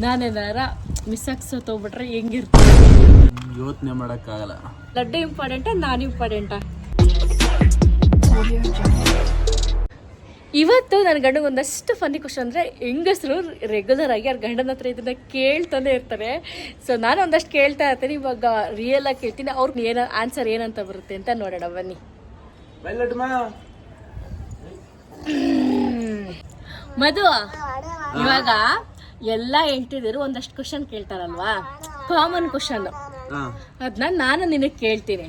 ನಾನೇನಾರ miss ಆಗ್ಸೋತೋಗ್ಬಿಟ್ರೆ ಹೆಂಗಿರ್ತೀನಿ? ಯೋಚನೆ ಮಾಡೋಕ್ಕಾಗಲ್ಲ. ಲಡ್ಡು ಇಂಪಾರ್ಟೆಂಟಾ ನಾನು ಇಂಪಾರ್ಟೆಂಟಾ? ಇವತ್ತು ನನ್ನ ಗಂಡಗೆ ಒಂದಷ್ಟು ಫನ್ನಿ ಕ್ವಶನ್ ಅಂದರೆ ಹೆಂಗಸರು ರೆಗ್ಯುಲರ್ ಆಗಿ ಅವ್ರ ಗಂಡನ ಹತ್ರ ಇದನ್ನ ಕೇಳ್ತಾನೆ ಇರ್ತಾರೆ. ಸೊ ನಾನು ಒಂದಷ್ಟು ಕೇಳ್ತಾ ಇರ್ತೀನಿ. ಇವಾಗ ರಿಯಲ್ ಆಗಿ ಕೇಳ್ತೀನಿ, ಅವ್ರಿಗೆ ಏನ ಆನ್ಸರ್ ಏನಂತ ಬರುತ್ತೆ ಅಂತ ನೋಡೋಣ ಬನ್ನಿ. ಮಧು, ಇವಾಗ ಎಲ್ಲ ಹೆಂಡ್ತಿದ್ರು ಒಂದಷ್ಟು ಕ್ವಶನ್ ಕೇಳ್ತಾರಲ್ವಾ, ಕಾಮನ್ ಕ್ವಶನ್, ಅದನ್ನ ನಾನು ನಿನಗೆ ಕೇಳ್ತೀನಿ,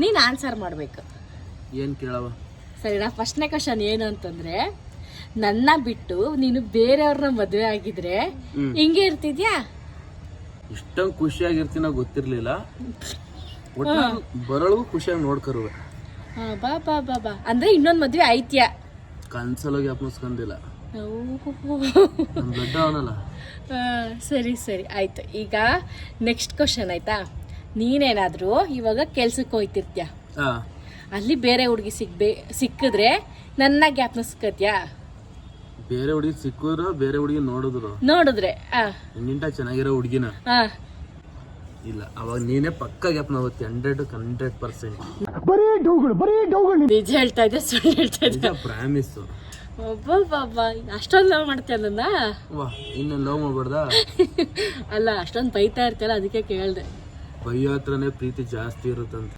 ನೀನು ಆನ್ಸರ್ ಮಾಡ್ಬೇಕು. ಏನು ಕೇಳವ? ಸರಿನಾ? ಫಸ್ಟ್ನೇ ಕ್ವಶನ್ ಏನು ಅಂತಂದ್ರೆ, ನನ್ನ ಬಿಟ್ಟು ನೀನು ಬೇರೆಯವ್ರನ್ನ ಮದುವೆ ಆಗಿದ್ರೆ ಹಿಂಗೆ ಇರ್ತಿದ್ಯಾ? ಇಷ್ಟೊಂದು ಖುಷಿಯಾಗಿರ್ತೀನೋ ಗೊತ್ತಿರ್ಲಿಲ್ಲ. ಬರೋಳಗೂ ಖುಷಿಯಾಗಿ ನೋಡ್ಕರುವೆ. ಬಾ ಬಾ ಬಾ ಬಾ ಅಂದ್ರೆ ಇನ್ನೊಂದು ಮದುವೆ ಆಯ್ತ್ಯಾ? ಕನ್ಸಲೋಗಿ ಅಪ್ಪಿಸ್ಕೊಂಡಿಲ್ಲ. ದೊಡ್ಡ ಅವನಲ್ಲ. ಸರಿ ಸರಿ ಆಯ್ತು. ಈಗ ನೆಕ್ಸ್ಟ್ ಕ್ವಶನ್ ಆಯ್ತಾ, ನೀನೇನಾದ್ರೂ ಇವಾಗ ಕೆಲ್ಸಕ್ಕೆ ಹೋಯ್ತಿರ್ತ್ಯಾ, ಅಲ್ಲಿ ಬೇರೆ ಹುಡುಗಿ ಸಿಕ್ಕಿದ್ರೆ ನನ್ನ ಜ್ಞಾಪನಿಸ್ಕತ್ಯಾ? ಬೇರೆ ಹುಡುಗಿ ಸಿಕ್ಕಿದ್ರು, ಬೇರೆ ಹುಡುಗಿ ನೋಡಿದ್ರೆ ನಿನ್ಗಿಂತ ಚೆನ್ನಾಗಿರೋ ಹುಡುಗಿನ ಇಲ್ಲ, ಅವಾಗ ನೀನೇ ಪಕ್ಕ ಜ್ಞಾಪನ ಆಗುತ್ತೆ. 100%. ನಿಜ ಹೇಳ್ತಾ ಇದ್ದೆ ಸುಳ್ಳು ಹೇಳ್ತಾ ಇದ್ದೆ? ಪ್ರಾಮಿಸ್. ಒಬ್ಬೊಬ್ಬ ಅಷ್ಟೊಂದು ಲವ್ ಮಾಡ್ತೀಯ ನನ್ನ? ಇನ್ನು ಲವ್ ಮಾಡ್ಬಾರ್ದ? ಅಲ್ಲ, ಅಷ್ಟೊಂದು ಬೈತಾ ಇರ್ತಲ್ಲ, ಅದಕ್ಕೆ ಕೇಳ್ದೆ. ಬೈಯೋ ಹತ್ರನೇ ಪ್ರೀತಿ ಜಾಸ್ತಿ ಇರುತ್ತಂತ.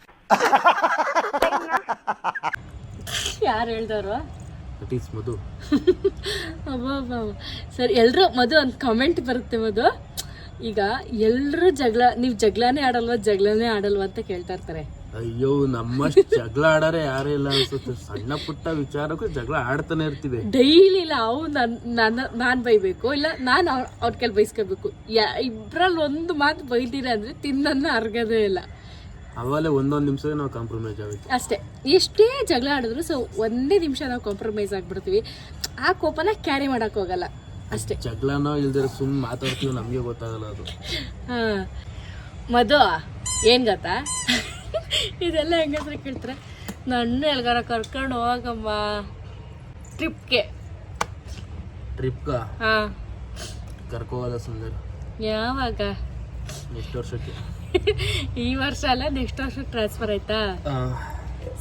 ಯಾರು ಹೇಳ್ದವ್ರು? ಮಧು. ಅಬ್ಬಬ್ಬ. ಸರಿ, ಎಲ್ರು ಮಧು ಒಂದು ಕಮೆಂಟ್ ಬರುತ್ತೆ ಮಧು. ಈಗ ಎಲ್ರು ನೀವು ಜಗಳನೇ ಆಡಲ್ವಾ ಅಂತ ಕೇಳ್ತಾ ಇರ್ತಾರೆ. ಅಯ್ಯೋ, ನಮ್ಮಷ್ಟು ಜಗಳ ಆಡಾರೆ ಯಾರೇ ಇಲ್ಲ ಅನ್ಸುತ್ತೆ. ಸಣ್ಣ ಪುಟ್ಟ ವಿಚಾರಕ್ಕೂ ಜಗಳ ಆಡ್ತಾನೆ ಇರ್ತೀವಿ ಡೈಲಿ. ಇಲ್ಲ ಅವು ನಾನ್ ಬೈಬೇಕು, ಇಲ್ಲ ನಾನು ಅವ್ರ ಕೆಲ್ ಬೈಸ್ಕೋಬೇಕು. ಇಬ್ರಲ್ಲಿ ಒಂದು ಮಾತು ಬೈತೀರ ಅಂದ್ರೆ ತಿನ್ನ ಅರ್ಗದೇ ಇಲ್ಲ. ಅವಲೇ ಒಂದೊಂದು ನಿಮಿಷ ನಾವು ಕಾಂಪ್ರಮೈಸ್ ಆಗುತ್ತೆ ಅಷ್ಟೇ. ಎಷ್ಟೇ ಜಗಳ ಆಡಿದ್ರು ಸೊ ಒಂದೇ ನಿಮಿಷ ನಾವು ಕಾಂಪ್ರಮೈಸ್ ಆಗ್ಬಿಡ್ತೀವಿ. ಆ ಕೋಪನ ಕ್ಯಾರಿ ಮಾಡಕ್ ಹೋಗಲ್ಲ ಅಷ್ಟೇ. ಜಗಳನೋ ಇಲ್ದಿರ ಸುಮ್ಮನೆ ಮಾತಾಡ್ತೀವಿ, ನಮಗೆ ಗೊತ್ತಾಗಲ್ಲ ಅದು. ಮಧು, ಏನ್ ಗೊತ್ತಾ, ಇದೆಲ್ಲ ಹೆಂಗಸ್ರು ಕೇಳ್ತಾರೆ, ನನ್ನ ಎಲ್ಗಾರ ಕರ್ಕೊಂಡು ಹೋಗಮ್ಮ ಟ್ರಿಪ್ಗೆ. ಕರ್ಕೋದ ಸುಂದರ. ಯಾವಾಗ? ನೆಕ್ಸ್ಟ್ ವರ್ಷಕ್ಕೆ. ಈ ವರ್ಷ ಅಲ್ಲ, ನೆಕ್ಸ್ಟ್ ವರ್ಷಕ್ಕೆ ಟ್ರಾನ್ಸ್ಫರ್ ಆಯ್ತಾ?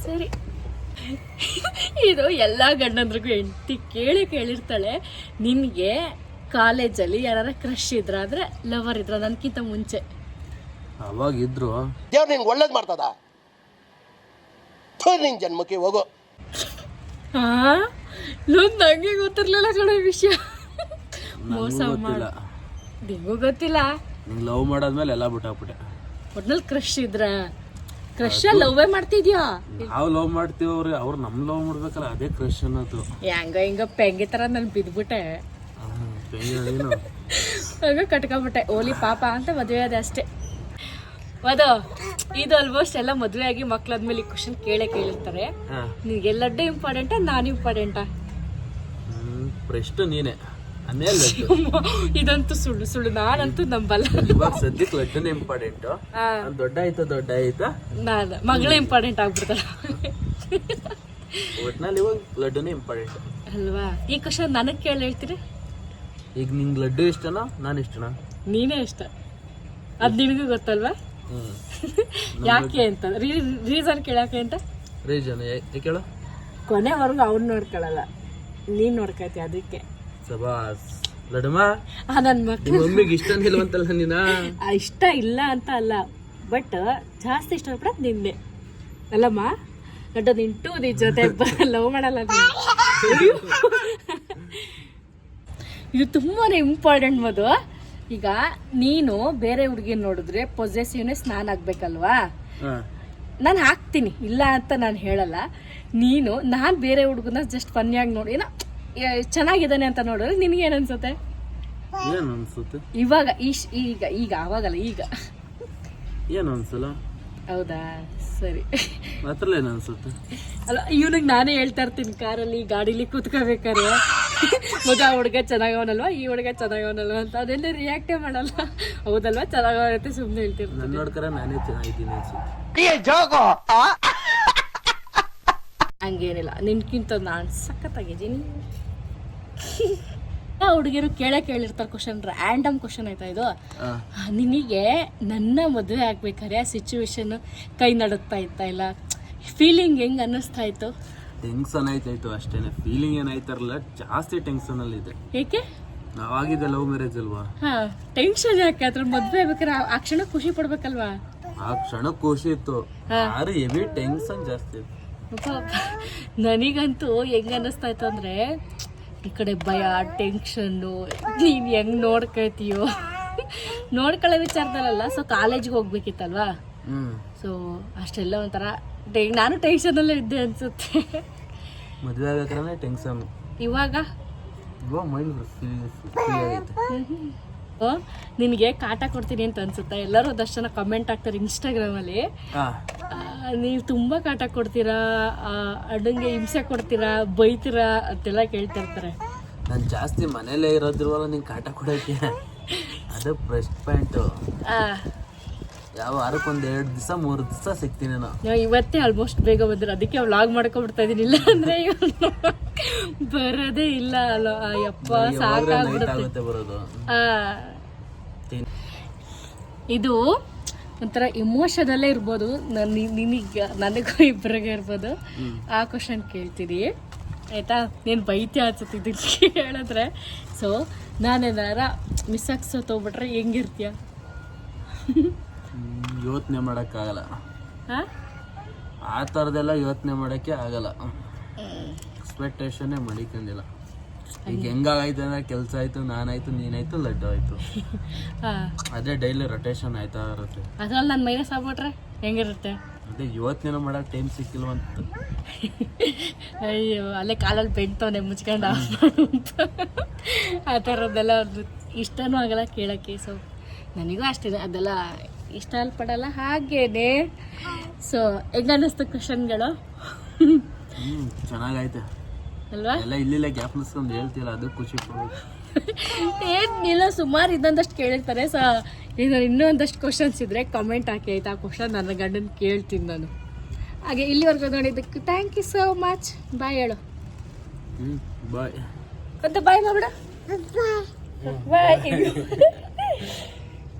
ಸರಿ. ಇದು ಎಲ್ಲಾ ಗಂಡಂದ್ರಿಗೂ ಹೆಂಡತಿ ಕೇಳಿರ್ತಾಳೆ, ನಿನ್ಗೆ ಕಾಲೇಜಲ್ಲಿ ಯಾರ ಕ್ರಶ್ ಇದ್ರ ಅಂದ್ರೆ ಲವರ್ ಇದ್ರ ನನ್ಕಿಂತ ಮುಂಚೆ? ಅವಾಗ ಇದ್ರು. ದೇವ್ರು ನಿನ್ಗೆ ಒಳ್ಳೇದು ಮಾಡ್ತದ, ನಿನ್ ಜನ್ಮಕ್ಕೆ ಹೋಗೋ. ನಂಗೆ ಗೊತ್ತಿರ್ಲಿಲ್ಲ ಕಡೆ ವಿಷಯ. ಮೋಸ ಮಾಡ, ನಿಂಗೂ ಗೊತ್ತಿಲ್ಲ. ಲವ್ ಮಾಡಾದ್ಮೇಲೆ ಎಲ್ಲ ಬಿಟ್ಟಾಕ್ಬಿಟ್ಟೆ. ಒಟ್ನಲ್ಲಿ ಕ್ರಶ್ ಇದ್ರ ಲವ್ವೇ ಮಾಡ್ತಿದ್ಯಾ? ನಾವು ಲವ್ ಮಾಡ್ತೀವಿ, ಅವ್ರು ನಮ್ ಲವ್ ಮಾಡ್ಬೇಕಲ್ಲ, ಅದೇ ಕ್ರಶ್ ಅನ್ನೋದು. ಹಿಂಗ ಪೆಂಗಿ ತರ ನಾನು ಬಿದ್ಬಿಟ್ಟೆ, ಹಂಗ ಕಟ್ಕೊಂಡ್ಬಿಟ್ಟೆ. ಓಲಿ ಪಾಪ ಅಂತ ಮದುವೆ ಅದೇ ಅಷ್ಟೇ. ಅದು ಇದು ಆಲ್ಮೋಸ್ಟ್ ಎಲ್ಲ ಮದುವೆ ಆಗಿ ಮಕ್ಳಾದ್ಮೇಲೆ ಈ ಕ್ವಶನ್ ಕೇಳಿರ್ತಾರೆ. ನಿನ್ಗೆ ಲಡ್ಡು ಇಂಪಾರ್ಟೆಂಟಾ ನಾನು ಇಂಪಾರ್ಟೆಂಟಾ? ಪ್ರಶ್ನೆ ನೀನೆ. ಇದಂತೂ ಸುಳ್ಳು ನಾನಂತೂ ನಂಬಲ್ಲ. ಇವಾಗ ಸದ್ಯಕ್ಕೆ ಲಡ್ಡುನೇ ಇಂಪಾರ್ಟೆಂಟ್. ದೊಡ್ಡ ಆಯ್ತಾ ನಾನು ಮಗಳೇ ಇಂಪಾರ್ಟೆಂಟ್ ಆಗ್ಬಿಡ್ತಾರ. ಒಟ್ನಲ್ಲಿ ಇವಾಗ ಲಡ್ಡುನೇ ಇಂಪಾರ್ಟೆಂಟ್ ಅಲ್ವಾ? ಈ ಕ್ವಶನ್ ನನಗ್ ಕೇಳಿ ಹೇಳ್ತೀರಿ. ಈಗ ನಿಂಗೆ ಲಡ್ಡು ಇಷ್ಟನಾ ನಾನು ಇಷ್ಟನಾ? ನೀನೇ ಇಷ್ಟ, ಅದ್ ನಿನಗೂ ಗೊತ್ತಲ್ವಾ? ಯಾಕೆ ಅಂತ ರೀಸನ್ ಕೇಳಕ್ಕೆ ಅಂತ. ರೀಸನ್ ಕೇಳ, ಕೊನೆವರೆಗೂ ಅವ್ನು ನೋಡ್ಕೊಳಲ್ಲ, ನೀನ್ ನೋಡ್ಕತಿ. ಅದಕ್ಕೆ ಸಬಾಸ್ ಲಡ್ಡಮ್ಮ. ನನ್ ಮಕ್ಳು ಮಮ್ಮಿಗೆ ಇಷ್ಟ ಇಲ್ವಂತಲ್ಲ ನೀನ? ಇಷ್ಟ ಇಲ್ಲ ಅಂತ ಅಲ್ಲ, ಬಟ್ ಜಾಸ್ತಿ ಇಷ್ಟಪಡೋದು ನಿನ್ನೆ ಅಲ್ಲಮ್ಮ. ಗಡ್ಡ ನಿಂಟು ನಿನ್ ಜೊತೆ ಲವ್ ಮಾಡಲ್ಲ. ಇದು ತುಂಬಾನೇ ಇಂಪಾರ್ಟೆಂಟ್ ಮಧು. ಈಗ ನೀನು ಬೇರೆ ಹುಡುಗಿ ನೋಡಿದ್ರೆ ಪೊಸೆಸಿವ್ನೆಸ್ ನಾನ್ ಆಗ್ಬೇಕಲ್ವಾ? ನಾನು ಹಾಕ್ತೀನಿ, ಇಲ್ಲ ಅಂತ ನಾನು ಹೇಳಲ್ಲ. ನಾನ್ ಬೇರೆ ಹುಡುಗನ ಜಸ್ಟ್ ಫನ್ಯಾಗಿ ನೋಡಿ ಏನೋ ಚೆನ್ನಾಗಿದ್ದಾನೆ ಅಂತ ನೋಡಿದ್ರೆ ನಿನ್ಗೆ ಏನ್ ಅನ್ಸುತ್ತೆ? ಇವಾಗ ಈಗ ಅವಾಗಲ್ಲ, ಈಗ ಏನು ಅನ್ಸಲ್ಲ. ಹೌದಾ? ಸರಿ. ಏನ್ ಅನ್ಸುತ್ತೆ? ಅಲ್ಲ, ಇವನಿಗೆ ನಾನೇ ಹೇಳ್ತಾ ಇರ್ತೀನಿ ಕಾರಲ್ಲಿ ಗಾಡಿಲಿ ಕೂತ್ಕೋಬೇಕಾರೆ, ಮಗ ಹುಡುಗ ಚೆನ್ನಾಗವನಲ್ವಾ, ಈ ಹುಡುಗ ಚೆನ್ನಾಗವನಲ್ವಾ ಅಂತ. ಅದೆಲ್ಲ ರಿಯಾಕ್ಟೇ ಮಾಡಲ್ಲ. ಹೌದಲ್ವಾ, ಚೆನ್ನಾಗವನತ್ತೆ ಸುಮ್ಮನೆ ಹೇಳ್ತೀನಿ. ನನ್ನ ನೋಡ್ಕರ ನಾನೇ ಚೆನ್ನಾಗಿದ್ದೀನಿ ಅನ್ಸುತ್ತೆ. ಹಂಗೇನಿಲ್ಲ, ನಿನ್ಕಿಂತ ನಾನು ಸಖತ್ತಾಗಿದ್ದೀನಿ. ಹುಡುಗಿರು ಕೇಳಿರ್ತಾರೆ ಕ್ವಶನ್, ರ್ಯಾಂಡಮ್ ಕ್ವಶನ್ ಆಯ್ತಾ ಇದು. ಆ, ನಿನಗೆ ನನ್ನ ಮದುವೆ ಆಗ್ಬೇಕಾದ್ರೆ ಆ ಸಿಚುವೇಶನ್ ಕೈ ನಡುತ್ತಾ ಇತ್ತಾ ಇಲ್ಲ, ಫೀಲಿಂಗ್ ಹೆಂಗ್ ಅನ್ನಿಸ್ತಾ ಇತ್ತು? ಟೆನ್ಷನ್ ಆಯ್ತಾಯ್ತು ಅಷ್ಟೇನೆ, ಫೀಲಿಂಗ್ ಏನಾಯ್ತಾರಲ್ಲ ಜಾಸ್ತಿ ಟೆನ್ಷನ್ ಅಲ್ಲಿ ಇದೆ. ಏಕೆ? ನಾವಾಗಿದ್ದೆ ಲವ್ ಮ್ಯಾರೇಜ್ ಅಲ್ವಾ, ಹಾ, ಟೆನ್ಷನ್ ಯಾಕೆ? ಅದ್ರ ಮದ್ವೆ ಆಗ್ಬೇಕಾದ್ರೆ ಆ ಕ್ಷಣ ಖುಷಿ ಪಡ್ಬೇಕಲ್ವಾ? ಆ ಕ್ಷಣ ಖುಷಿ ಇತ್ತು, ಆದ್ರೆ ಹೆವಿ ಟೆನ್ಷನ್ ಜಾಸ್ತಿ ಇತ್ತು. ನನಗಂತೂ ಹೆಂಗ ಅನ್ನಿಸ್ತಾ ಇತ್ತು ಅಂದ್ರೆ, ಈ ಕಡೆ ಭಯ, ಟೆನ್ಷನ್ನು, ನೀನ್ ಹೆಂಗ್ ನೋಡ್ಕೊಳ್ತೀಯೋ ನೋಡ್ಕೊಳ್ಳೋ ವಿಚಾರದಲ್ಲ. ಸೊ ಕಾಲೇಜ್ಗೆ ಹೋಗ್ಬೇಕಿತ್ತಲ್ವಾ, ಸೊ ಅಷ್ಟೆಲ್ಲ ಒಂಥರ ನಾನು ಟೆನ್ಷನಲ್ಲೇ ಇದ್ದೆ ಅನ್ಸುತ್ತೆ. ಮದುವೆ ಆಗ್ಬೇಕಾದ್ರೆ ಟೆನ್ಷನ್, ಇವಾಗ ಮೈಂಡ್ ಫ್ರೀ ಆಗೈತೆ. ನಿನಗೆ ಕಾಟ ಕೊಡ್ತೀನಿ ಅಂತ ಅನ್ಸುತ್ತಾ? ಎಲ್ಲರೂ ಅದಷ್ಟು ಜನ ಕಮೆಂಟ್ ಹಾಕ್ತಾರೆ ಇನ್ಸ್ಟಾಗ್ರಾಮಲ್ಲಿ, ನೀವು ತುಂಬ ಕಾಟ ಕೊಡ್ತೀರಾ, ಅಣ್ಣಂಗೆ ಹಿಂಸೆ ಕೊಡ್ತೀರಾ, ಬೈತೀರಾ ಅಂತೆಲ್ಲ ಕೇಳ್ತಿರ್ತಾರೆ. ನಾನು ಜಾಸ್ತಿ ಮನೇಲೇ ಇರೋದ್ರವಲ್ಲ ನಿಂಗೆ ಕಾಟ ಕೊಡೋಕ್ಕೆ, ಅದು ಫಸ್ಟ್ ಪಾಯಿಂಟು. ಯಾವ ವಾರಕ್ಕೊಂದು 2 ದಿವಸ 3 ದಿವಸ ಸಿಗ್ತೀನಿ ನಾನು. ಇವತ್ತೇ ಆಲ್ಮೋಸ್ಟ್ ಬೇಗ ಬಂದ್ರು, ಅದಕ್ಕೆ ವ್ಲಾಗ್ ಮಾಡ್ಕೊಂಡ್ಬಿಡ್ತಾ ಇದೀನಿ. ಇಲ್ಲ ಅಂದ್ರೆ ಬರೋದೇ ಇಲ್ಲ. ಅಯ್ಯಪ್ಪ ಸಾಕಾಗ್ಬಿಡುತ್ತೆ ಬರೋದು. ಇದು ಒಂಥರ ಇಮೋಷನಲ್ಲೇ ಇರ್ಬೋದು, ನನಗೂ ಇಬ್ಬರಿಗೆ ಇರ್ಬೋದು. ಆ ಕ್ವಶನ್ ಕೇಳ್ತೀನಿ ಆಯ್ತಾ? ನೀನು ಬೈತಿ ಅನ್ಸುತ್ತೆ ಇದಕ್ಕೆ ಹೇಳಿದ್ರೆ. ಸೊ ನಾನೇನಾರ ಮಿಸ್ ಆಗಿ ಸತ್ತೋಗ್ಬಿಟ್ರೆ ಹೆಂಗಿರ್ತೀಯ? ಯೋಚನೆ ಮಾಡೋಕ್ಕಾಗಲ್ಲ, ಆ ಥರದ್ದೆಲ್ಲ ಯೋಚನೆ ಮಾಡೋಕ್ಕೆ ಆಗಲ್ಲ. ಎಕ್ಸ್ಪೆಕ್ಟೇಷನ್ನೇ ಮಡಿಕೊಂಡಿಲ್ಲ. ಈಗ ಹೆಂಗಾಗೈತೆ ಅಂದ್ರೆ ಕೆಲಸ ಆಯ್ತು, ನಾನಾಯ್ತು, ನೀನಾಯ್ತು, ಲಡ್ಡು ಆಯ್ತು, ಅದೇ ಡೈಲಿ ರೊಟೇಷನ್ ಆಯ್ತಾ ಇರುತ್ತೆ. ಅದ್ರಲ್ಲಿ ನನ್ನ ಮೈನಸ್ ಆಗ್ಬಿಟ್ರೆ ಹೆಂಗಿರುತ್ತೆ? ಅದೇ ಯೋಚನೆ ಮಾಡೋಕೆ ಟೈಮ್ ಸಿಕ್ಕಿಲ್ವಂತ. ಅಯ್ಯೋ, ಅಲ್ಲೇ ಕಾಲಲ್ಲಿ ಬೆಂಡ್ತವನೆ ಮುಚ್ಕೊಂಡು ಆ ಥರದ್ದೆಲ್ಲ ಇಷ್ಟನೂ ಆಗಲ್ಲ ಕೇಳೋಕ್ಕೆ. ಸೊ ನನಗೂ ಅಷ್ಟೇ ಅದೆಲ್ಲ ಇಷ್ಟ ಪಡಲ್ಲ ಹಾಗೇನೆ. ಸೊ ಹೆಂಗ ಅನ್ನಿಸ್ತು ಕ್ವಶನ್ಗಳು? ಚೆನ್ನಾಗೈತೆ ಅಲ್ವಾ? ಎಲ್ಲ ಇಲ್ಲಿಲ್ಲ ಗ್ಯಾಪ್ ನಿಸ್ಕೊಂಡು ಹೇಳ್ತಿಲ್ಲ, ಅದು ಖುಷಿ ಪಡೋದು. ಏನಿಲ್ಲ, ಸುಮಾರು ಇದಂದಷ್ಟು ಕೇಳಿರ್ತಾರೆ. ಸೊ ಇನ್ನೂ ಒಂದಷ್ಟು ಕ್ವಶನ್ಸ್ ಇದ್ರೆ ಕಮೆಂಟ್ ಹಾಕಿ ಆಯ್ತಾ? ಆ ಕ್ವಶನ್ ನನ್ನ ಗಂಡನ ಕೇಳ್ತೀನಿ ನಾನು. ಹಾಗೆ ಇಲ್ಲಿವರೆಗೂ ನೋಡಿದ್ದಕ್ಕೆ ಥ್ಯಾಂಕ್ ಯು ಸೋ ಮಚ್. ಬಾಯ್ ಹೇಳು. ಬಾಯ್ ಅಂತ ಬಾಯ್ ಮಾಡ್ಬಿಡ. ಬಾಯ್.